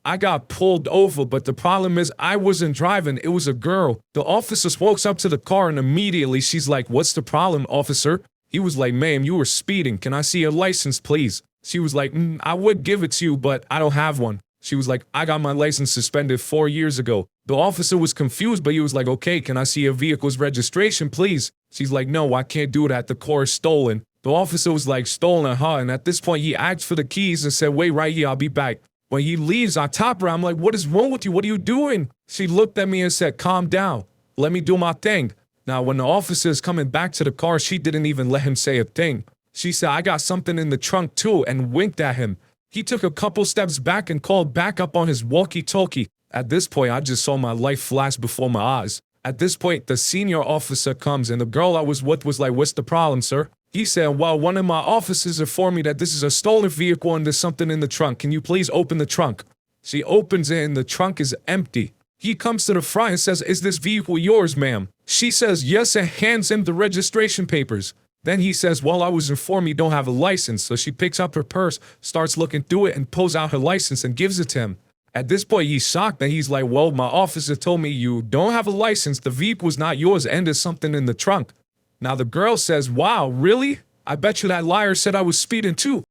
I got pulled over, but the problem is I wasn't driving. It was a girl. The officer walks up to the car and immediately she's like, what's the problem, officer? He was like, ma'am, you were speeding. Can I see your license, please? She was like, I would give it to you, but I don't have one. She was like, I got my license suspended 4 years ago. The officer was confused, but he was like, okay, can I see your vehicle's registration, please? She's like, no, I can't do that. The car is stolen. The officer was like, stolen, huh? And at this point, he asked for the keys and said, wait right here, I'll be back. When he leaves, I top her. I'm like, what is wrong with you? What are you doing? She looked at me and said, calm down. Let me do my thing. Now, when the officer is coming back to the car, she didn't even let him say a thing. She said, I got something in the trunk too, and winked at him. He took a couple steps back and called back up on his walkie-talkie. At this point, I just saw my life flash before my eyes. At this point, the senior officer comes and the girl I was with was like, what's the problem, sir? He said, well, one of my officers informed me that this is a stolen vehicle and there's something in the trunk. Can you please open the trunk? She opens it and the trunk is empty. He comes to the front and says, is this vehicle yours, ma'am? She says, yes, and hands him the registration papers. Then he says, well, I was informed you don't have a license. So she picks up her purse, starts looking through it, and pulls out her license and gives it to him. At this point, he's shocked and he's like, well, my officer told me you don't have a license, the vehicle is not yours, and there's something in the trunk. Now the girl says, wow, really? I bet you that liar said I was speeding too.